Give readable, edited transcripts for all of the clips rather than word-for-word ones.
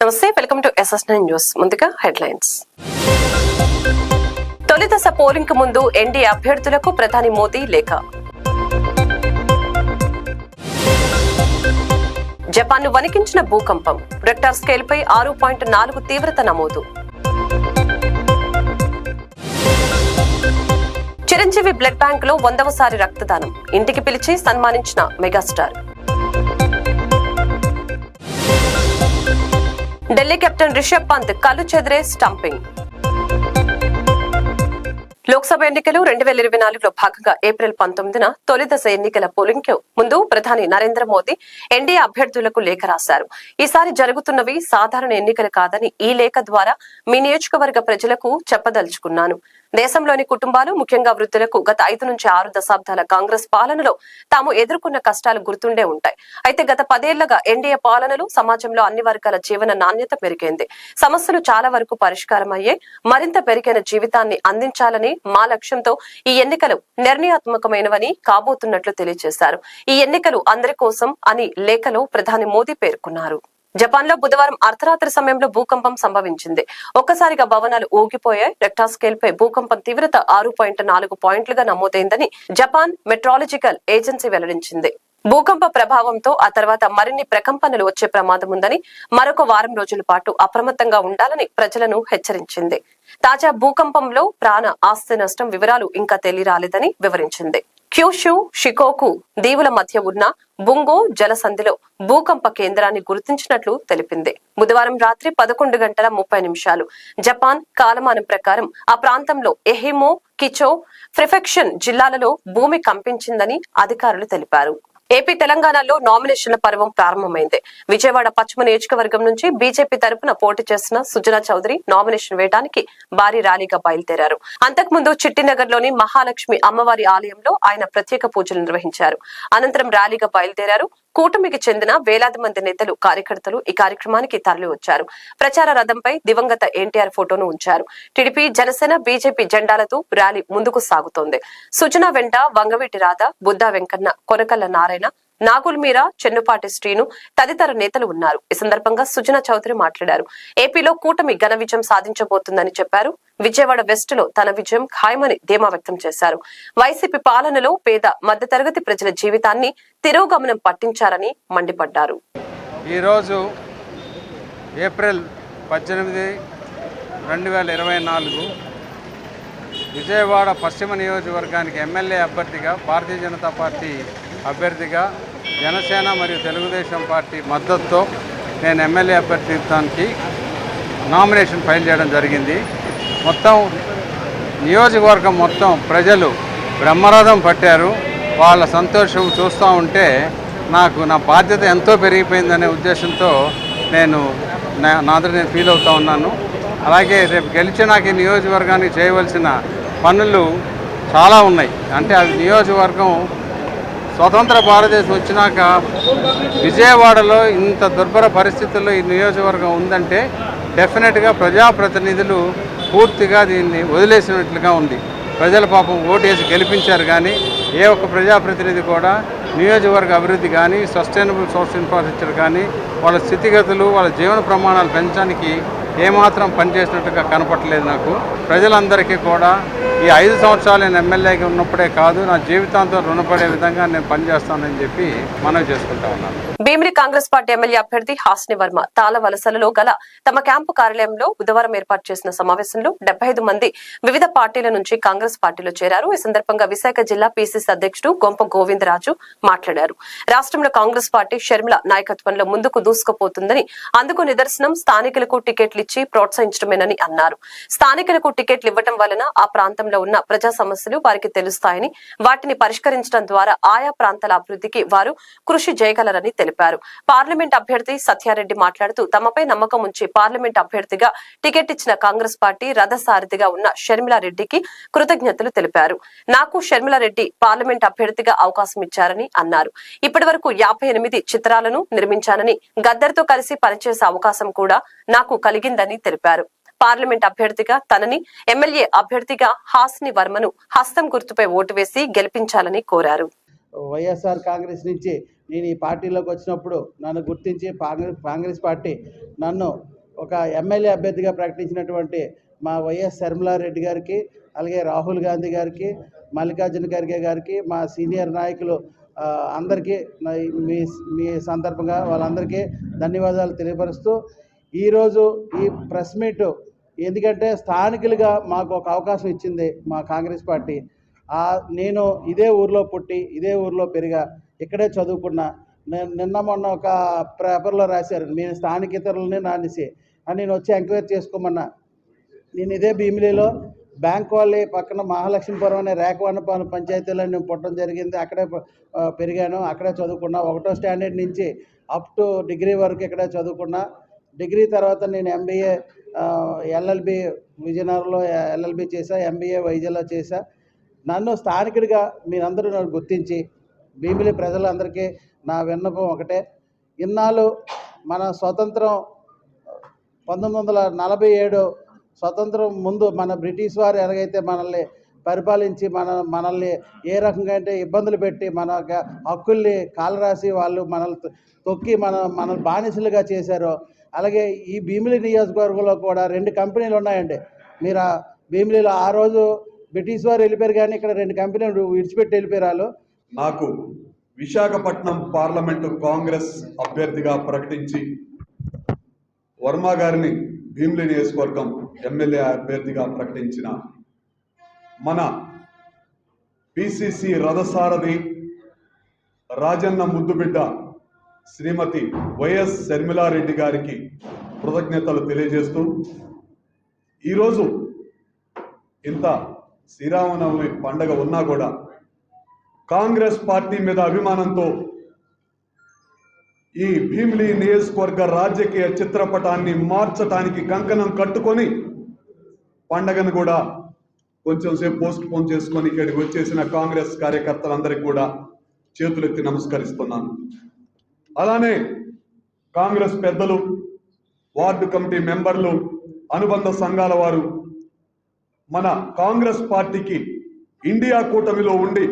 నమస్తే, welcome to SSN news. ముందుగా headlines. తొలి దశ పోలింగ్ కు ముందు ఎన్డీఏ అభ్యర్థులకు ప్రధాని మోదీ లేఖ. జపాన్ ను వణికించిన భూకంపం, రెక్టర్ స్కేల్ పై 6.4 తీవ్రత నమోదు. చిరంజీవి బ్లడ్ బ్యాంక్ లో 100వసారి రక్తదానం, ఇంటికి పిలిచి సన్మానించిన మెగాస్టార్. ఢిల్లీ కెప్టెన్ రిషబ్ పంత్ కళ్ళు చెదిరే స్టంపింగ్. లోక్సభ ఎన్నికలు 2024లో భాగంగా ఏప్రిల్ 19న తొలి దశ ఎన్నికల పోలింగ్ కు ముందు ప్రధాని నరేంద్ర మోదీ ఎన్డీఏ అభ్యర్థులకు లేఖ రాశారు. ఈసారి జరుగుతున్నవి సాధారణ ఎన్నికలు కాదని ఈ లేఖ ద్వారా మీ నియోజకవర్గ ప్రజలకు చెప్పదలుచుకున్నాను. దేశంలోని కుటుంబాలు, ముఖ్యంగా వృద్ధులకు గత 5 నుంచి 6 దశాబ్దాల కాంగ్రెస్ పాలనలో తాము ఎదుర్కొన్న కష్టాలు గుర్తుండే ఉంటాయి. అయితే గత 10 ఏళ్లుగా ఎన్డీఏ పాలనలో సమాజంలో అన్ని వర్గాల జీవన నాణ్యత పెరిగింది. సమస్యలు చాలా వరకు పరిష్కారం అయ్యాయి. మరింత పెరిగిన జీవితాన్ని అందించాలని మా లక్ష్యంతో ఈ ఎన్నికలు నిర్ణయాత్మకమైనవని కాబోతున్నట్లు తెలియజేశారు. ఈ ఎన్నికలు అందరి కోసం అని లేఖలో ప్రధాని మోదీ పేర్కొన్నారు. జపాన్ లో బుధవారం అర్ధరాత్రి సమయంలో భూకంపం సంభవించింది. ఒక్కసారిగా భవనాలు ఊగిపోయాయి. రెక్టర్ స్కేల్ పై భూకంపం తీవ్రత 6.4 పాయింట్లుగా నమోదైందని జపాన్ మెట్రాలజికల్ ఏజెన్సీ వెల్లడించింది. భూకంప ప్రభావంతో ఆ తర్వాత మరిన్ని ప్రకంపనలు వచ్చే ప్రమాదం ఉందని, మరొక వారం రోజుల పాటు అప్రమత్తంగా ఉండాలని ప్రజలను హెచ్చరించింది. తాజా భూకంపంలో ప్రాణ ఆస్తి నష్టం వివరాలు ఇంకా తెలియరాలేదని వివరించింది. క్యూషు, షికోకు దీవుల మధ్య ఉన్న బుంగో జలసంధిలో భూకంప కేంద్రాన్ని గుర్తించినట్లు తెలిపింది. బుధవారం రాత్రి 11:30 జపాన్ కాలమానం ప్రకారం ఆ ప్రాంతంలో ఎహిమో, కిచో, ప్రిఫెక్షన్ జిల్లాలలో భూమి కంపించిందని అధికారులు తెలిపారు. ఏపీ, తెలంగాణలో నామినేషన్ల పర్వం ప్రారంభమైంది. విజయవాడ పశ్చిమ నియోజకవర్గం నుంచి బీజేపీ తరపున పోటీ చేసిన సుజనా చౌదరి నామినేషన్ వేయడానికి భారీ ర్యాలీగా బయలుదేరారు. అంతకుముందు చిట్టినగర్ లోని మహాలక్ష్మి అమ్మవారి ఆలయంలో ఆయన ప్రత్యేక పూజలు నిర్వహించారు. అనంతరం ర్యాలీగా బయలుదేరారు. కూటమికి చెందిన వేలాది మంది నేతలు, కార్యకర్తలు ఈ కార్యక్రమానికి తరలి వచ్చారు. ప్రచార రథంపై దివంగత ఎన్టీఆర్ ఫోటోను ఉంచారు. టీడీపీ, జనసేన, బీజేపీ జెండాలతో ర్యాలీ ముందుకు సాగుతోంది. సుజనా వెంట వంగవీటి రాధ, బుద్దా వెంకన్న, కొనకల్ల నారాయణ, నాగుల్ మీరా, చెన్నుపాటి శ్రీను తదితర నేతలు ఉన్నారు. ఈ సందర్భంగా సుజనా చౌదరి మాట్లాడారు. ఏపీలో కూటమి ఘన విజయం సాధించబోతుందని చెప్పారు. విజయవాడ వెస్ట్ లో తన విజయం ఖాయమని ధీమా వ్యక్తం చేశారు. వైసీపీ పాలనలో పేద, మధ్యతరగతి ప్రజల జీవితాన్ని తిరోగమనం పట్టించారని మండిపడ్డారు. ఈరోజు ఏప్రిల్ 18, 2024 విజయవాడ పశ్చిమ నియోజకవర్గానికి ఎమ్మెల్యే అభ్యర్థిగా, భారతీయ జనతా పార్టీ అభ్యర్థిగా, జనసేన మరియు తెలుగుదేశం పార్టీ మద్దతుతో నేను ఎమ్మెల్యే అభ్యర్థిత్వానికి నామినేషన్ ఫైల్ చేయడం జరిగింది. మొత్తం నియోజకవర్గం మొత్తం ప్రజలు బ్రహ్మరథం పట్టారు. వాళ్ళ సంతోషం చూస్తూ ఉంటే నాకు నా బాధ్యత ఎంతో పెరిగిపోయిందనే ఉద్దేశంతో నేను ఫీల్ అవుతూ ఉన్నాను. అలాగే రేపు గెలిచి నాకు ఈ నియోజకవర్గానికి చేయవలసిన పనులు చాలా ఉన్నాయి. అంటే అది నియోజకవర్గం స్వతంత్ర భారతదేశం వచ్చినాక విజయవాడలో ఇంత దుర్భర పరిస్థితుల్లో ఈ నియోజకవర్గం ఉందంటే డెఫినెట్గా ప్రజాప్రతినిధులు పూర్తిగా దీన్ని వదిలేసినట్లుగా ఉంది. ప్రజల పాపం ఓటేసి గెలిపించారు, కానీ ఏ ఒక్క ప్రజాప్రతినిధి కూడా నియోజకవర్గ అభివృద్ధి కానీ, సస్టైనబుల్ సోషల్ ఇన్ఫ్రాస్ట్రక్చర్ కానీ, వాళ్ళ స్థితిగతులు, వాళ్ళ జీవన ప్రమాణాలు పెంచడానికి ఏమాత్రం పనిచేసినట్టుగా కనపడలేదు నాకు. ప్రజలందరికీ కూడా ఈ 5 సంవత్సరాలు నేను ఎమ్మెల్యేగా ఉన్నప్పుడే కాదు, నా జీవితాంతం రుణపడే విధంగా నేను పనిచేస్తానని చెప్పి మనవి చేసుకుంటా ఉన్నాను. భీమిలి కాంగ్రెస్ పార్టీ ఎమ్మెల్యే అభ్యర్థి హాస్ని వర్మ తాళవలసలలో గల తమ క్యాంపు కార్యాలయంలో బుధవారం ఏర్పాటు చేసిన సమావేశంలో 75 మంది వివిధ పార్టీల నుంచి కాంగ్రెస్ పార్టీలో చేరారు. ఈ సందర్భంగా విశాఖ జిల్లా పీసీసీ అధ్యక్షుడు గొంప గోవిందరాజు మాట్లాడారు. రాష్ట్రంలో కాంగ్రెస్ పార్టీ షర్మిల నాయకత్వంలో ముందుకు దూసుకుపోతుందని, అందుకు నిదర్శనం స్థానికులకు టికెట్లు ఇచ్చి ప్రోత్సహించడమేనని అన్నారు. స్థానికులకు టికెట్లు ఇవ్వడం వలన ఆ ప్రాంతంలో ఉన్న ప్రజా సమస్యలు వారికి తెలుస్తాయని, వాటిని పరిష్కరించడం ద్వారా ఆయా ప్రాంతాల అభివృద్ధికి వారు కృషి చేయగలరని తెలిపారు. పార్లమెంట్ అభ్యర్థి సత్యారెడ్డి మాట్లాడుతూ తమపై నమ్మకం ఉంచి పార్లమెంట్ అభ్యర్థిగా టికెట్ ఇచ్చిన కాంగ్రెస్ పార్టీ రథసారథిగా ఉన్న షర్మిలారెడ్డికి కృతజ్ఞతలు తెలిపారు. నాకు షర్మిలారెడ్డి పార్లమెంట్ అభ్యర్థిగా అవకాశం ఇచ్చారని అన్నారు. ఇప్పటి వరకు 58 చిత్రాలను నిర్మించానని, గద్దర్తో కలిసి పనిచేసే అవకాశం కూడా నాకు కలిగిందని తెలిపారు. పార్లమెంట్ అభ్యర్థిగా తనని, ఎమ్మెల్యే అభ్యర్థిగా హాస్ని వర్మను హస్తం గుర్తుపై ఓటు వేసి గెలిపించాలని కోరారు. వైఎస్ఆర్ కాంగ్రెస్ నుంచి నేను ఈ పార్టీలోకి వచ్చినప్పుడు నన్ను గుర్తించి కాంగ్రెస్ పార్టీ నన్ను ఒక ఎమ్మెల్యే అభ్యర్థిగా ప్రకటించినటువంటి మా వైఎస్ శర్మిలారెడ్డి గారికి, అలాగే రాహుల్ గాంధీ గారికి, మల్లికార్జున ఖర్గే గారికి, మా సీనియర్ నాయకులు అందరికీ మీ సందర్భంగా వాళ్ళందరికీ ధన్యవాదాలు తెలియపరుస్తూ, ఈరోజు ఈ ప్రెస్ మీట్ ఎందుకంటే స్థానికులుగా మాకు ఒక అవకాశం ఇచ్చింది మా కాంగ్రెస్ పార్టీ. నేను ఇదే ఊర్లో పుట్టి ఇదే ఊర్లో పెరిగా, ఇక్కడే చదువుకున్నా. నిన్న మొన్న ఒక పేపర్లో రాశారు నేను స్థానికేతరులని నానేసి అని, నేను వచ్చి ఎంక్వైరీ చేసుకోమన్నా. నేను ఇదే భీమిలిలో బ్యాంక్ వాళ్ళ పక్కన మహాలక్ష్మీపురం అనే రేఖవనపాలెం పంచాయతీలో నేను పుట్టడం జరిగింది. అక్కడే పెరిగాను, అక్కడే చదువుకున్నా. 1వ స్టాండర్డ్ నుంచి అప్ టు డిగ్రీ వరకు ఇక్కడే చదువుకున్నా. డిగ్రీ తర్వాత నేను ఎంబీఏ ఎల్ఎల్బి విజయనగరంలో ఎల్ఎల్బి చేశా, ఎంబీఏ వైజాగ్లో చేశా. నన్ను స్థానికుడిగా మీరందరూ నన్ను గుర్తించి, భీమిలి ప్రజలందరికీ నా విన్నపం ఒకటే, ఇన్నాళ్ళు మన స్వతంత్రం 1947 స్వతంత్రం ముందు మన బ్రిటిష్ వారు ఎలాగైతే మనల్ని పరిపాలించి మనల్ని ఏ రకంగా అంటే ఇబ్బందులు పెట్టి మన హక్కుల్ని కాలరాసి వాళ్ళు మనల్ని తొక్కి మనల్ని బానిసలుగా చేశారో, అలాగే ఈ భీమిలి నియోజకవర్గంలో కూడా 2 కంపెనీలు ఉన్నాయండి. మీరు ఆ భీమిలిలో ఆ రోజు బ్రిటిష్ వారు వెళ్ళిపోయారు, కానీ ఇక్కడ 2 కంపెనీలు విడిచిపెట్టి వెళ్ళిపోయారు. నాకు విశాఖపట్నం పార్లమెంటు కాంగ్రెస్ అభ్యర్థిగా ప్రకటించి వర్మ గారిని భీమిలి నియోజకవర్గం ఎమ్మెల్యే అభ్యర్థిగా ప్రకటించిన మన పిసిసి రథసారథి రాజన్న ముద్దుబిడ్డ శ్రీమతి వైఎస్ శర్మిలారెడ్డి గారికి కృతజ్ఞతలు తెలియజేస్తూ, ఈరోజు ఇంత శ్రీరామనవమి పండగ ఉన్నా కూడా కాంగ్రెస్ పార్టీ మీద అభిమానంతో ఈ భీమిలి నియోజకవర్గ రాజకీయ చిత్రపటాన్ని మార్చడానికి కంకణం కట్టుకొని పండగను కూడా కొంచెం సేపు పోస్ట్ పోన్ చేసుకొని ఇక్కడికి వచ్చేసిన కాంగ్రెస్ కార్యకర్తలందరికీ కూడా చేతులెత్తి నమస్కరిస్తున్నాను. అలానే కాంగ్రెస్ పెద్దలు, వార్డు కమిటీ మెంబర్లు, అనుబంధ సంఘాల వారు, మన కాంగ్రెస్ పార్టీకి ఇండియా కూటమిలో ఉండి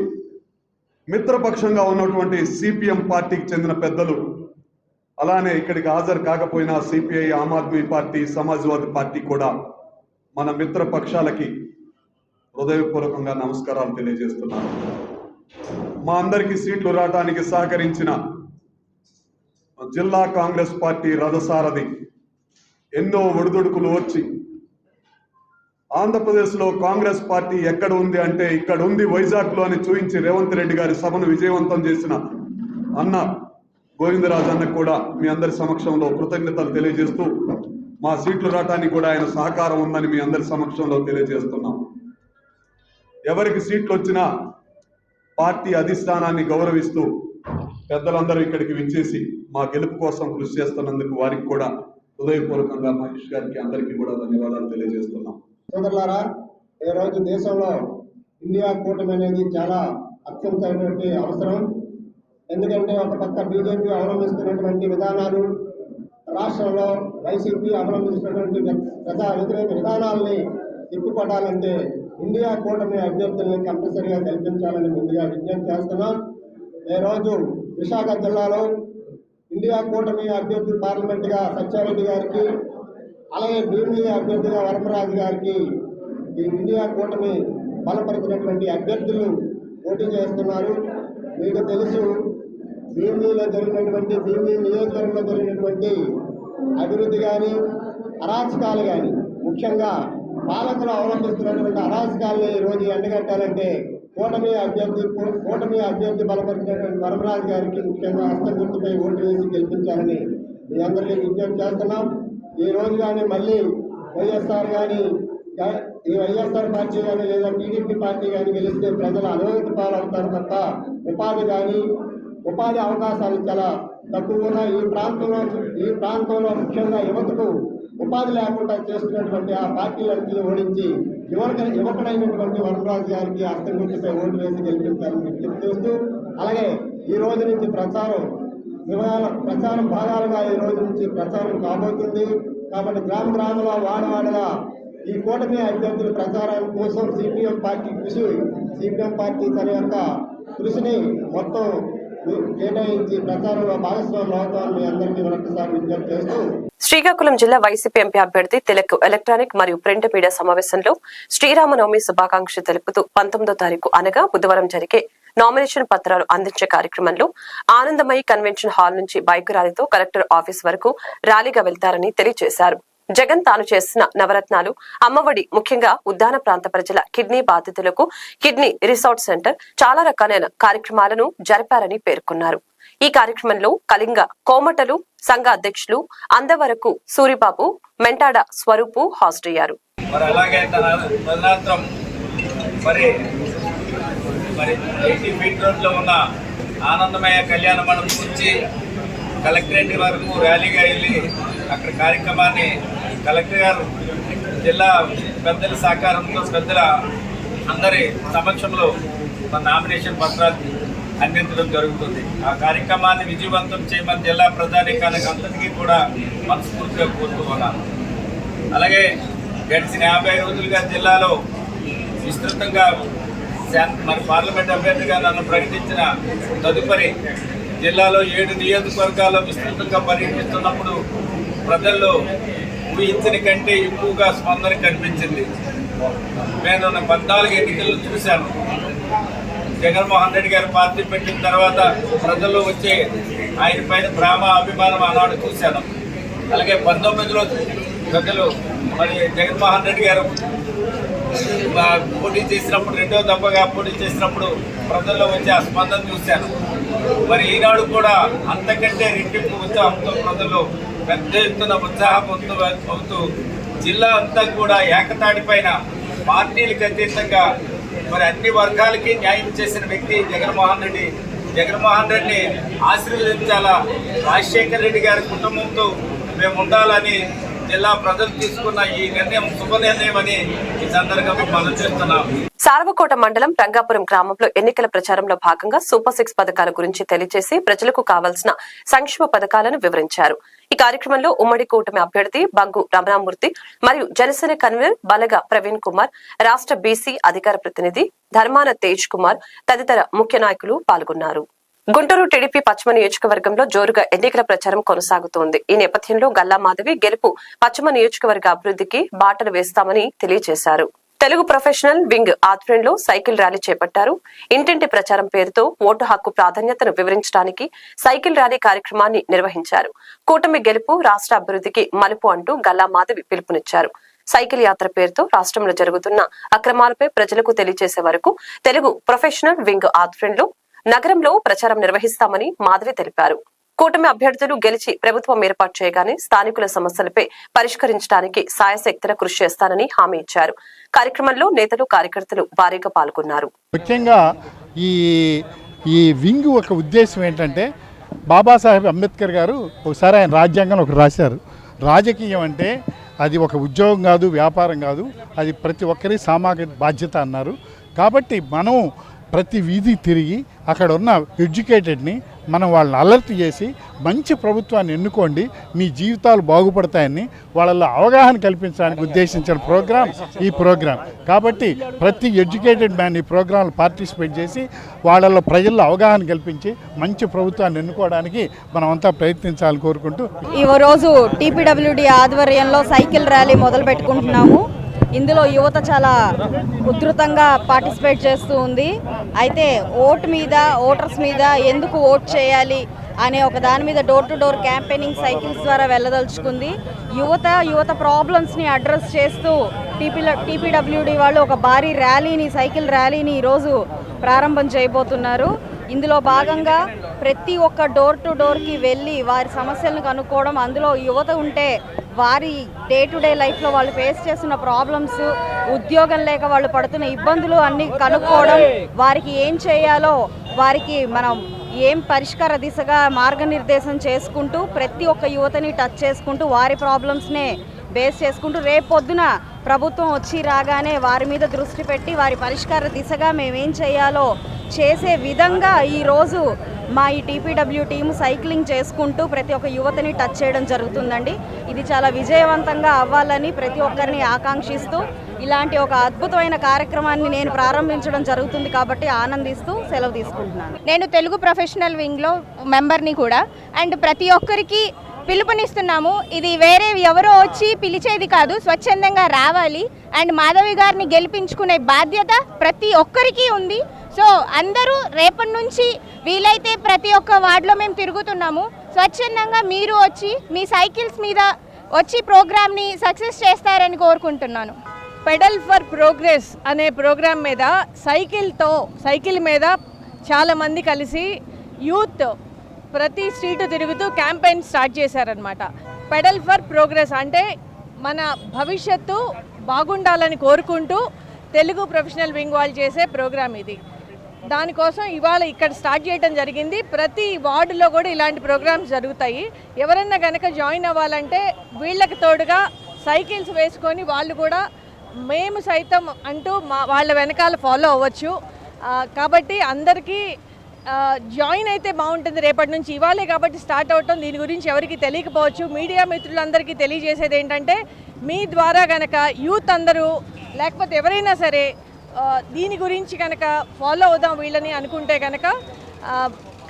మిత్రపక్షంగా ఉన్నటువంటి సిపిఎం పార్టీకి చెందిన పెద్దలు, అలానే ఇక్కడికి హాజరు కాకపోయినా CPI, Aam Aadmi party, Samajwadi party కూడా మన మిత్రపక్షాలకి హృదయపూర్వకంగా నమస్కారాలు తెలియజేస్తున్నాను. మా అందరికీ సీట్లు రావడానికి సహకరించిన జిల్లా కాంగ్రెస్ పార్టీ రథసారథి ఎన్నో ఒడిదుడుకులు వచ్చి ఆంధ్రప్రదేశ్లో కాంగ్రెస్ పార్టీ ఎక్కడ ఉంది అంటే ఇక్కడ ఉంది వైజాగ్లో అని చూపించి రేవంత్ రెడ్డి గారి సభను విజయవంతం చేసిన అన్న గోవిందరాజు అన్నకు కూడా మీ అందరి సమక్షంలో కృతజ్ఞతలు తెలియజేస్తూ, మా సీట్లు రావడానికి కూడా ఆయన సహకారం ఉందని మీ అందరి సమక్షంలో తెలియజేస్తున్నాం. ఎవరికి సీట్లు వచ్చినా పార్టీ అధిష్టానాన్ని గౌరవిస్తూ పెద్దలందరూ ఇక్కడికి విచ్చేసి మా గెలుపు కోసం కృషి చేస్తున్నందుకు వారికి కూడా హృదయపూర్వకంగా మహేష్ గారికి అందరికీ కూడా ధన్యవాదాలు తెలియజేస్తున్నాం. సోదరులారా, ఈరోజు దేశంలో ఇండియా కూటమి అనేది చాలా అత్యంతమైనటువంటి అవసరం. ఎందుకంటే ఒక పక్క బీజేపీ అవలంబిస్తున్నటువంటి విధానాలు, రాష్ట్రంలో వైసీపీ అవలంబిస్తున్నటువంటి ప్రజా వ్యతిరేక విధానాలని తిప్పుపట్టాలంటే ఇండియా కూటమి అభ్యర్థుల్ని కంపల్సరీగా కల్పించాలని ముందుగా విజ్ఞప్తి చేస్తున్నాం. ఈరోజు విశాఖ జిల్లాలో ఇండియా కూటమి అభ్యర్థి పార్లమెంటుగా సత్యారెడ్డి గారికి, అలాగే భీమిలి అభ్యర్థిగా వరమరాజు గారికి ఈ ఇండియా కూటమి బలపరిచినటువంటి అభ్యర్థులు పోటీ చేస్తున్నారు. మీకు తెలుసు, భీమిలిలో జరిగినటువంటి భీమిలి నియోజకవర్గంలో జరిగినటువంటి అభివృద్ధి కానీ అరాచకాలు కానీ, ముఖ్యంగా పాలకులు అవలంబిస్తున్నటువంటి అరాచకాలని ఈరోజు ఎండగట్టాలంటే కూటమి అభ్యర్థి బలపరిచినటువంటి వరమరాజు గారికి ముఖ్యంగా హస్తం గుర్తుపై ఓటు వేసి గెలిపించాలని మీ అందరికీ విజ్ఞప్తి చేస్తున్నాం. ఈ రోజు కానీ మళ్ళీ వైఎస్ఆర్ కానీ, ఈ వైఎస్ఆర్ పార్టీ కానీ లేదా టీడీపీ పార్టీ కానీ గెలిస్తే ప్రజలు అవినీతి పాలవుతారు తప్ప ఉపాధి అవకాశాలు చాలా తక్కువ ఉన్నాయి. ఈ ప్రాంతంలో ముఖ్యంగా యువతకు ఉపాధి లేకుండా చేస్తున్నటువంటి ఆ పార్టీలన్నీ ఓడించి యువకుడైనటువంటి వరమరాజు గారికి హస్తం గుర్తుపై ఓటు వేసి గెలిపించాలని విజ్ఞప్తి చేస్తూ, అలాగే ఈ రోజు నుంచి ప్రచారం భాగాలుగా ఈ రోజు నుంచి ప్రచారం కాబోతుంది. కాబట్టి గ్రామంలో వాడవాడగా ఈ కూటమి అభ్యర్థుల ప్రచారం కోసం సిపిఎం పార్టీ తన యొక్క కృషిని మొత్తం కేటాయించి ప్రచారంలో భాగస్వాములు అవుతామని మీ అందరికీ మరొకసారి విజ్ఞప్తి చేస్తూ శ్రీకాకుళం జిల్లా వైసీపీ ఎంపీ అభ్యర్థి తిలక్ ఎలక్ట్రానిక్ మరియు ప్రింట్ మీడియా సమావేశంలో శ్రీరామనవమి శుభాకాంక్షలు తెలుపుతూ 19వ తారీఖు అనగా బుధవారం జరిగే నామినేషన్ పత్రాలు అందించే కార్యక్రమంలో ఆనందమయి కన్వెన్షన్ హాల్ నుంచి బైక్ ర్యాలీతో కలెక్టర్ ఆఫీస్ వరకు ర్యాలీగా వెళ్తారని తెలియజేశారు. జగన్ తాను చేసిన నవరత్నాలు, అమ్మఒడి, ముఖ్యంగా ఉద్దాన ప్రాంత ప్రజల కిడ్నీ బాధితులకు కిడ్నీ రిసార్ట్ సెంటర్, చాలా రకాలైన కార్యక్రమాలను జరిపారని పేర్కొన్నారు. ఈ కార్యక్రమంలో కళింగ కోమటలు సంఘ అధ్యక్షులు అందవరకు సూరిబాబు, మెంటాడ స్వరూపు హాజరయ్యారు. మరి 80 ఫీట్ రోడ్లో ఉన్న ఆనందమయ కళ్యాణ మండపం నుంచి కలెక్టరేట్ వరకు ర్యాలీగా వెళ్ళి అక్కడ కార్యక్రమాన్ని కలెక్టర్ గారు జిల్లా పెద్దల సహకారంతో పెద్దల అందరి సమక్షంలో మన నామినేషన్ పత్రాలు అందించడం జరుగుతుంది. ఆ కార్యక్రమాన్ని విజయవంతం చేయమని జిల్లా ప్రజానీకానికి అందరికీ కూడా మనస్ఫూర్తిగా కోరుతూ ఉన్నాను. అలాగే గడిచిన 50 రోజులుగా జిల్లాలో విస్తృతంగా మరి పార్లమెంట్ అభ్యర్థిగా నన్ను ప్రకటించిన తదుపరి జిల్లాలో 7 నియోజకవర్గాల్లో విస్తృతంగా పర్యటిస్తున్నప్పుడు ప్రజల్లో ఊహించిన కంటే ఎక్కువగా స్పందన కనిపించింది. నేను 14 ఎన్నికల్లో చూశాను. జగన్మోహన్ రెడ్డి గారు పార్టీ పెట్టిన తర్వాత ప్రజల్లో వచ్చే ఆయన పైన ప్రేమ, అభిమానం ఆనాడు చూశాను. అలాగే 19లో ప్రజలు మరి జగన్మోహన్ రెడ్డి గారు పోటీ చేసినప్పుడు, రెండో దఫాగా పోటీ చేసినప్పుడు ప్రజల్లో వచ్చే ఆ స్పందన చూశాను. మరి ఈనాడు కూడా అంతకంటే రెట్టింపు ఉత్సాహంతో ప్రజలు పెద్ద ఎత్తున ఉత్సాహవంతమవుతూ జిల్లా అంతా కూడా ఏకతాటి పైన పార్టీలకు అతీతంగా మరి అన్ని వర్గాలకి న్యాయం చేసిన వ్యక్తి జగన్మోహన్ రెడ్డి. జగన్మోహన్ రెడ్డిని ఆశీర్వదించాలా, రాజశేఖర రెడ్డి గారి కుటుంబంతో మేము ఉండాలని జిల్లా ప్రజలు తీసుకున్న ఈ నిర్ణయం శుభ నిర్ణయం అని ఈ సందర్భంగా మనం చేస్తున్నాం. సార్వకోట మండలం రంగాపురం గ్రామంలో ఎన్నికల ప్రచారంలో భాగంగా సూపర్ 6 పథకాల గురించి తెలియజేసి ప్రజలకు కావాల్సిన సంక్షేమ పథకాలను వివరించారు. ఈ కార్యక్రమంలో ఉమ్మడి కూటమి అభ్యర్థి బంగు రమణామూర్తి మరియు జనసేన కన్వీనర్ బలగ ప్రవీణ్ కుమార్, రాష్ట్ర బీసీ అధికార ప్రతినిధి ధర్మాన తేజ్ కుమార్ తదితర ముఖ్య నాయకులు పాల్గొన్నారు. గుంటూరు టీడీపీ పశ్చిమ నియోజకవర్గంలో జోరుగా ఎన్నికల ప్రచారం కొనసాగుతోంది. ఈ నేపథ్యంలో గల్లా మాధవి గెలుపు పశ్చిమ నియోజకవర్గ అభివృద్ధికి బాటలు వేస్తామని తెలియజేశారు. తెలుగు ప్రొఫెషనల్ వింగ్ ఆధ్వర్యంలో సైకిల్ ర్యాలీ చేపట్టారు. ఇంటింటి ప్రచారం పేరుతో ఓటు హక్కు ప్రాధాన్యతను వివరించడానికి సైకిల్ ర్యాలీ కార్యక్రమాన్ని నిర్వహించారు. కూటమి గెలుపు రాష్ట్ర అభివృద్ధికి మలుపు అంటూ గల్లా మాధవి పిలుపునిచ్చారు. సైకిల్ యాత్ర పేరుతో రాష్ట్రంలో జరుగుతున్న అక్రమాలపై ప్రజలకు తెలియజేసే వరకు తెలుగు ప్రొఫెషనల్ వింగ్ ఆధ్వర్యంలో నగరంలో ప్రచారం నిర్వహిస్తామని మాధవి తెలిపారు. కూటమి అభ్యర్థులు గెలిచి ప్రభుత్వం ఏర్పాటు చేయగానే స్థానికుల సమస్యలపై పరిష్కరించడానికి సాయశక్తుల కృషి చేస్తానని హామీ ఇచ్చారు. కార్యక్రమంలో నేతలు, కార్యకర్తలు భారీగా పాల్గొన్నారు. ముఖ్యంగా ఈ వింగ్ ఒక ఉద్దేశం ఏంటంటే, బాబాసాహెబ్ అంబేద్కర్ గారు ఒకసారి ఆయన రాజ్యాంగం ఒకటి రాశారు. రాజకీయం అంటే అది ఒక ఉద్యోగం కాదు, వ్యాపారం కాదు, అది ప్రతి ఒక్కరి సామాజిక బాధ్యత అన్నారు. కాబట్టి మనం ప్రతి వీధి తిరిగి అక్కడ ఉన్న ఎడ్యుకేటెడ్ని మనం వాళ్ళని అలర్ట్ చేసి మంచి ప్రభుత్వాన్ని ఎన్నుకోండి, మీ జీవితాలు బాగుపడతాయని వాళ్ళలో అవగాహన కల్పించడానికి ఉద్దేశించిన ఈ ప్రోగ్రాం. కాబట్టి ప్రతి ఎడ్యుకేటెడ్ మ్యాన్ ఈ ప్రోగ్రాంలో పార్టిసిపేట్ చేసి వాళ్ళలో ప్రజల్లో అవగాహన కల్పించి మంచి ప్రభుత్వాన్ని ఎన్నుకోవడానికి మనం అంతా ప్రయత్నించాలని కోరుకుంటూ ఈ రోజు టీపీడబ్ల్యూడి ఆధ్వర్యంలో సైకిల్ ర్యాలీ మొదలు పెట్టుకుంటున్నాము. ఇందులో యువత చాలా ఉధృతంగా పార్టిసిపేట్ చేస్తూ ఉంది. అయితే ఓటర్స్ మీద ఎందుకు ఓట్ చేయాలి అనే ఒక దాని మీద door to door campaigning cycles ద్వారా వెళ్ళదలుచుకుంది. యువత ప్రాబ్లమ్స్ని అడ్రస్ చేస్తూ టీపీడబ్ల్యూడి వాళ్ళు ఒక భారీ ర్యాలీని, సైకిల్ ర్యాలీని ఈరోజు ప్రారంభం చేయబోతున్నారు. ఇందులో భాగంగా ప్రతి ఒక్క డోర్ టు డోర్కి వెళ్ళి వారి సమస్యలను కనుక్కోవడం, అందులో యువత ఉంటే వారి డే టు డే లైఫ్లో వాళ్ళు ఫేస్ చేస్తున్న ప్రాబ్లమ్స్, ఉద్యోగం లేక వాళ్ళు పడుతున్న ఇబ్బందులు అన్నీ కనుక్కోవడం, వారికి ఏం చేయాలో వారికి మనం ఏం పరిష్కార దిశగా మార్గనిర్దేశం చేసుకుంటూ ప్రతి ఒక్క యువతని టచ్ చేసుకుంటూ వారి ప్రాబ్లమ్స్నే బేస్ చేసుకుంటూ రేపొద్దున ప్రభుత్వం వచ్చి రాగానే వారి మీద దృష్టి పెట్టి వారి పరిష్కార దిశగా మేమేం చేయాలో చేసే విధంగా ఈరోజు మా ఈ టీపీడబ్ల్యూ టీము సైక్లింగ్ చేసుకుంటూ ప్రతి ఒక్క యువతని టచ్ చేయడం జరుగుతుందండి. ఇది చాలా విజయవంతంగా అవ్వాలని ప్రతి ఒక్కరిని ఆకాంక్షిస్తూ ఇలాంటి ఒక అద్భుతమైన కార్యక్రమాన్ని నేను ప్రారంభించడం జరుగుతుంది కాబట్టి ఆనందిస్తూ సెలవు తీసుకుంటున్నాను. నేను తెలుగు ప్రొఫెషనల్ వింగ్లో మెంబర్ని కూడా. అండ్ ప్రతి ఒక్కరికి పిలుపునిస్తున్నాము. ఇది వేరే ఎవరో వచ్చి పిలిచేది కాదు, స్వచ్ఛందంగా రావాలి. అండ్ మాధవి గారిని గెలిపించుకునే బాధ్యత ప్రతి ఒక్కరికి ఉంది. సో అందరూ రేపటి నుంచి వీలైతే ప్రతి ఒక్క వార్డులో మేము తిరుగుతున్నాము. స్వచ్ఛందంగా మీరు వచ్చి మీ సైకిల్స్ మీద వచ్చి ప్రోగ్రామ్ని సక్సెస్ చేస్తారని కోరుకుంటున్నాను. పెడల్ ఫర్ ప్రోగ్రెస్ అనే ప్రోగ్రాం మీద సైకిల్ మీద చాలామంది కలిసి యూత్ ప్రతి స్ట్రీట్ తిరుగుతూ క్యాంపెయిన్ స్టార్ట్ చేశారనమాట. పెడల్ ఫర్ ప్రోగ్రెస్ అంటే మన భవిష్యత్తు బాగుండాలని కోరుకుంటూ తెలుగు ప్రొఫెషనల్ వింగ్ వాళ్ళు చేసే ప్రోగ్రాం ఇది. దానికోసం ఇవాళ ఇక్కడ స్టార్ట్ చేయడం జరిగింది. ప్రతి వార్డులో కూడా ఇలాంటి ప్రోగ్రామ్స్ జరుగుతాయి. ఎవరన్నా కనుక జాయిన్ అవ్వాలంటే వీళ్ళకి తోడుగా సైకిల్స్ వేసుకొని వాళ్ళు కూడా మేము సైతం అంటూ వాళ్ళ వెనకాల ఫాలో అవ్వచ్చు. కాబట్టి అందరికీ జాయిన్ అయితే బాగుంటుంది. రేపటి నుంచి ఇవాళే కాబట్టి స్టార్ట్ అవటం, దీని గురించి ఎవరికి తెలియకపోవచ్చు. మీడియా మిత్రులందరికీ తెలియజేసేది ఏంటంటే మీ ద్వారా కనుక యూత్ అందరూ లేకపోతే ఎవరైనా సరే దీని గురించి కనుక ఫాలో అవుదాం వీళ్ళని అనుకుంటే కనుక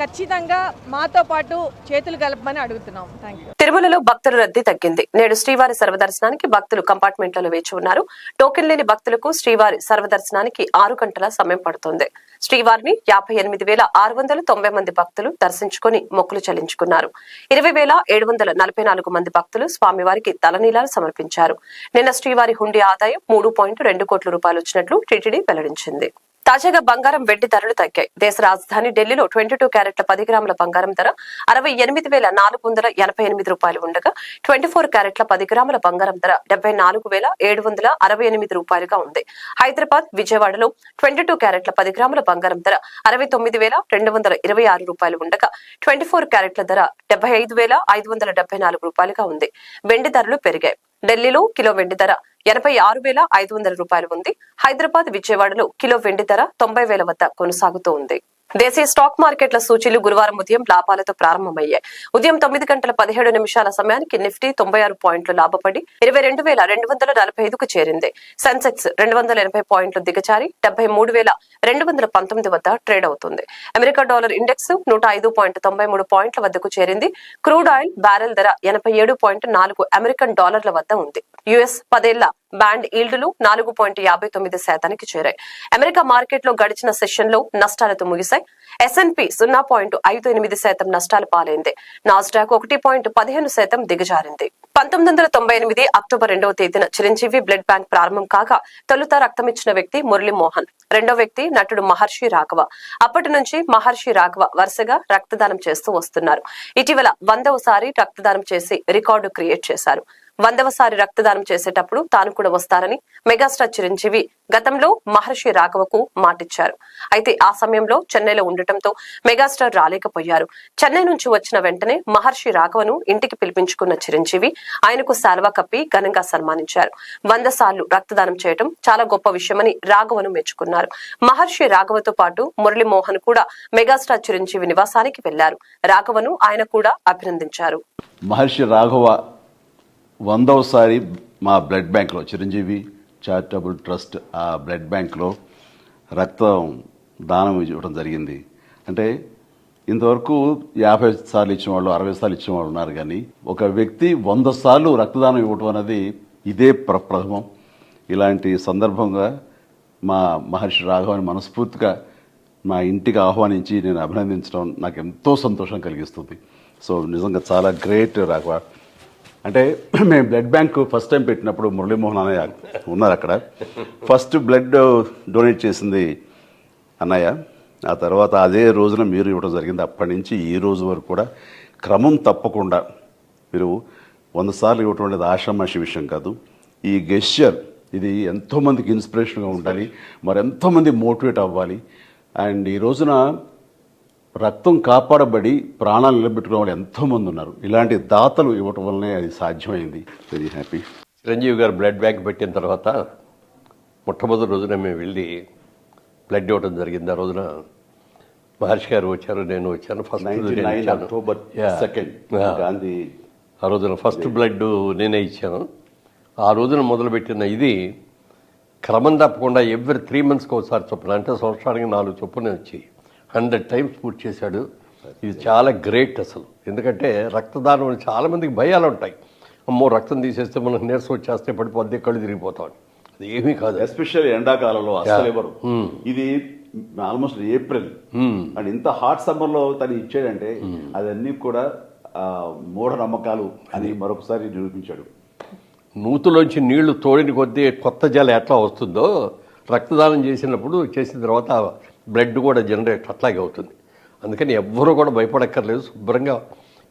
ఖచ్చితంగా మాతో పాటు చేతులు కలపమని అడుగుతున్నాం. Thank you. తిరుమలలో భక్తుల రద్దీ తగ్గింది. నేడు శ్రీవారి సర్వదర్శనానికి భక్తులు కంపార్ట్మెంట్లలో వేచి ఉన్నారు. టోకెన్ లేని భక్తులకు శ్రీవారి సర్వదర్శనానికి 6 గంటల సమయం పడుతోంది. శ్రీవారిని 58,690 మంది భక్తులు దర్శించుకుని మొక్కులు చెల్లించుకున్నారు. 20,744 మంది భక్తులు స్వామివారికి తలనీలాలు సమర్పించారు. నిన్న శ్రీవారి హుండీ ఆదాయం 3.2 కోట్ల రూపాయలు వచ్చినట్లు టీటీడీ వెల్లడించింది. తాజాగా బంగారం, వెండి ధరలు తగ్గాయి. దేశ రాజధాని ఢిల్లీలో 22 క్యారెట్ల 10 గ్రాముల బంగారం ధర 68,488 రూపాయలు ఉండగా 24 క్యారెట్ల 10 గ్రాముల బంగారం ధర 74,768 రూపాయలుగా ఉంది. హైదరాబాద్, విజయవాడలో 22 క్యారెట్ల 10 గ్రాముల బంగారం ధర 69,226 రూపాయలు ఉండగా 24 క్యారెట్ల ధర 75,574 రూపాయలుగా ఉంది. వెండి ధరలు పెరిగాయి. ఢిల్లీలో కిలో వెండి ధర 86,500 రూపాయలు ఉంది. హైదరాబాద్, విజయవాడలో కిలో వెండి ధర 90,000 వద్ద కొనసాగుతూ ఉంది. దేశీయ స్టాక్ మార్కెట్ల సూచీలు గురువారం ఉదయం లాభాలతో ప్రారంభమయ్యాయి. ఉదయం 9 గంటల 17 నిమిషాల సమయానికి నిఫ్టీ 96 పాయింట్లు లాభపడి 22,245కు చేరింది. సెన్సెక్స్ 280 పాయింట్లు దిగజారి 73,219 వద్ద ట్రేడ్ అవుతుంది. అమెరికా డాలర్ ఇండెక్స్ 105.93 పాయింట్ల వద్దకు చేరింది. క్రూడ్ ఆయిల్ బ్యారెల్ ధర 87.4 అమెరికన్ డాలర్ల వద్ద ఉంది. యుఎస్ 10 ఏళ్ల బ్యాండ్ ఈల్డ్లు 4.59% చేరాయి. అమెరికా మార్కెట్ లో గడిచిన సెషన్ లో నష్టాలతో ముగిశాయి. S&P 0.58% నష్టాలు పాలైంది. నాస్డాక్ 1.15% దిగజారింది. 1998 అక్టోబర్ 2వ తేదీన చిరంజీవి బ్లడ్ బ్యాంక్ ప్రారంభం కాగా తొలుత రక్తమిచ్చిన వ్యక్తి మురళీమోహన్, రెండో వ్యక్తి నటుడు మహర్షి రాఘవ. అప్పటి నుంచి మహర్షి రాఘవ వరుసగా రక్తదానం చేస్తూ వస్తున్నారు. ఇటీవల 100వసారి రక్తదానం చేసి రికార్డు క్రియేట్ చేశారు. 100వసారి రక్తదానం చేసేటప్పుడు తాను కూడా వస్తారని మెగాస్టార్ చిరంజీవి గతంలో మహర్షి రాఘవకు మాటిచ్చారు. అయితే ఆ సమయంలో చెన్నైలో ఉండటంతో మెగాస్టార్ రాలేకపోయారు. చెన్నై నుంచి వచ్చిన వెంటనే మహర్షి రాఘవను ఇంటికి పిలిపించుకున్న చిరంజీవి ఆయనకు శాల్వా కప్పి ఘనంగా సన్మానించారు. 100 సార్లు రక్తదానం చేయడం చాలా గొప్ప విషయమని రాఘవను మెచ్చుకున్నారు. మహర్షి రాఘవతో పాటు మురళీమోహన్ కూడా మెగాస్టార్ చిరంజీవి నివాసానికి వెళ్లారు. రాఘవను ఆయన కూడా అభినందించారు. మహర్షి రాఘవ 100వసారి మా బ్లడ్ బ్యాంక్లో, చిరంజీవి చారిటబుల్ ట్రస్ట్ ఆ బ్లడ్ బ్యాంక్లో రక్తం దానం ఇవ్వడం జరిగింది. అంటే ఇంతవరకు 50 సార్లు ఇచ్చిన వాళ్ళు, 60 సార్లు ఇచ్చిన వాళ్ళు ఉన్నారు. కానీ ఒక వ్యక్తి 100 సార్లు రక్తదానం ఇవ్వడం అనేది ఇదే ప్రథమం. ఇలాంటి సందర్భంగా మా మహర్షి రాఘవని మనస్ఫూర్తిగా మా ఇంటికి ఆహ్వానించి నేను అభినందించడం నాకు ఎంతో సంతోషం కలిగిస్తుంది. సో నిజంగా చాలా గ్రేట్ రాఘవ. అంటే మేము బ్లడ్ బ్యాంక్ ఫస్ట్ టైం పెట్టినప్పుడు మురళీమోహన్ అన్నయ్య ఉన్నారు అక్కడ. ఫస్ట్ బ్లడ్ డొనేట్ చేసింది అన్నయ్య. ఆ తర్వాత అదే రోజున మీరు ఇవ్వడం జరిగింది. అప్పటి నుంచి ఈ రోజు వరకు కూడా క్రమం తప్పకుండా మీరు 100 సార్లు ఇవ్వటం అనేది ఆషామాషి విషయం కాదు. ఈ గెస్చర్ ఇది ఎంతోమందికి ఇన్స్పిరేషన్గా ఉండాలి, మరి ఎంతోమంది మోటివేట్ అవ్వాలి. అండ్ ఈ రోజున రక్తం కాపాడబడి ప్రాణాలు నిలబెట్టుకునే వాళ్ళు ఎంతోమంది ఉన్నారు. ఇలాంటి దాతలు ఇవ్వటం వల్లనే అది సాధ్యమైంది. Very happy. చిరంజీవి గారు బ్లడ్ బ్యాంక్ పెట్టిన తర్వాత మొట్టమొదటి రోజున మేము వెళ్ళి బ్లడ్ ఇవ్వడం జరిగింది. ఆ రోజున మహర్షి గారు వచ్చారు, నేను వచ్చాను. ఫస్ట్ 99 అక్టోబర్ 2 గాంధీ ఆ రోజున ఫస్ట్ బ్లడ్ నేనే ఇచ్చాను. ఆ రోజున మొదలుపెట్టిన ఇది క్రమం తప్పకుండా ఎవ్రీ 3 monthsకి ఒకసారి చొప్పున, అంటే సంవత్సరానికి 4 చొప్పున వచ్చి 100 times పూర్తి చేశాడు. ఇది చాలా గ్రేట్ అసలు. ఎందుకంటే రక్తదానం అని చాలామందికి భయాలు ఉంటాయి. అమ్మో రక్తం తీసేస్తే మనకు నీరసం వచ్చేస్తే పడిపోద్ది, కళ్ళు తిరిగిపోతాం. అది ఏమీ కాదు. ఎస్పెషల్లీ ఎండాకాలంలో అసలు ఎవరు ఇది ఆల్మోస్ట్ ఏప్రిల్ అండ్ ఇంత హాట్ సమ్మర్లో తను ఇచ్చాడంటే అదన్నీ కూడా మూఢనమ్మకాలు అని మరొకసారి నిరూపించాడు. నూతులోంచి నీళ్లు తోడిని కొద్దీ కొత్త జలం ఎట్లా వస్తుందో రక్తదానం చేసిన తర్వాత బ్లడ్ కూడా జనరేట్ అట్లాగే అవుతుంది. అందుకని ఎవ్వరూ కూడా భయపడక్కర్లేదు. శుభ్రంగా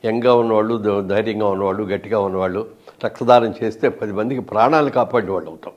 యంగ్గా ఉన్నవాళ్ళు, ధైర్యంగా ఉన్నవాళ్ళు, గట్టిగా ఉన్నవాళ్ళు రక్తదానం చేస్తే 10 మందికి ప్రాణాలు కాపాడే వాళ్ళు అవుతాం.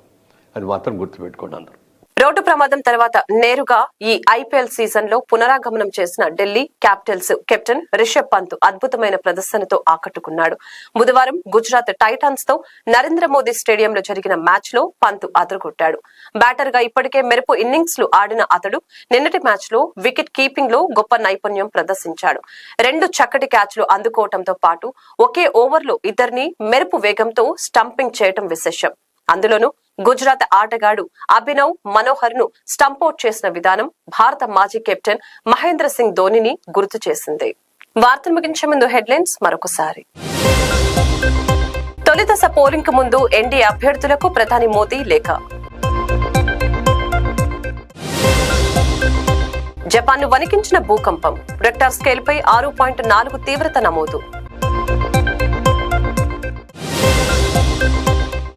అది మాత్రం గుర్తుపెట్టుకోండి అందరూ. రోడ్డు ప్రమాదం తర్వాత నేరుగా ఈ ఐపీఎల్ సీజన్ లో పునరాగమనం చేసిన ఢిల్లీ క్యాపిటల్స్ కెప్టెన్ రిషబ్ పంత్ అద్భుతమైన ప్రదర్శనతో ఆకట్టుకున్నాడు. బుధవారం గుజరాత్ టైటాన్స్ తో నరేంద్ర మోదీ స్టేడియంలో జరిగిన మ్యాచ్ లో పంత్ అదరగొట్టాడు. బ్యాటర్ గా ఇప్పటికే మెరుపు ఇన్నింగ్స్ లు ఆడిన అతడు నిన్నటి మ్యాచ్ లో వికెట్ కీపింగ్ లో గొప్ప నైపుణ్యం ప్రదర్శించాడు. 2 చక్కటి క్యాచ్లు అందుకోవడంతో పాటు ఒకే ఓవర్లో ఇద్దరిని మెరుపు వేగంతో స్టంపింగ్ చేయడం విశేషం. అందులోనూ గుజరాత్ ఆటగాడు అభినవ్ మనోహర్ ను స్టంపౌట్ చేసిన విధానం భారత మాజీ కెప్టెన్ మహేంద్ర సింగ్ ధోనిని గుర్తు చేసింది. వార్తలు ముగించే ముందు హెడ్లైన్స్ మరొకసారి. తొలి దశ పోలింగ్ కు ముందు ఎన్డీఏ అభ్యర్థులకు ప్రధాని మోదీ లేఖ. జపాన్ ను వణికించిన భూకంపం, రెక్టర్ స్కేల్ పై 6.4 తీవ్రత నమోదు.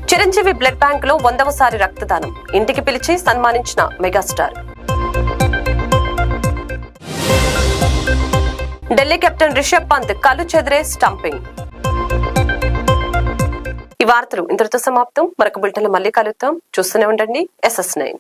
చిరంజీవి బ్లడ్ బ్యాంక్ లో 100వసారి రక్తదానం, ఇంటికి పిలిచి సన్మానించిన మెగాస్టార్. ఢిల్లీ కెప్టెన్ రిషబ్ పంత్ కళ్ళు చెదిరే స్టంపింగ్. ఈ వార్తలు ఇంతటితో సమాప్తం. మరొక బులెటిన్ లో మళ్ళీ కలుద్దాం. చూస్తూనే ఉండండి SS9.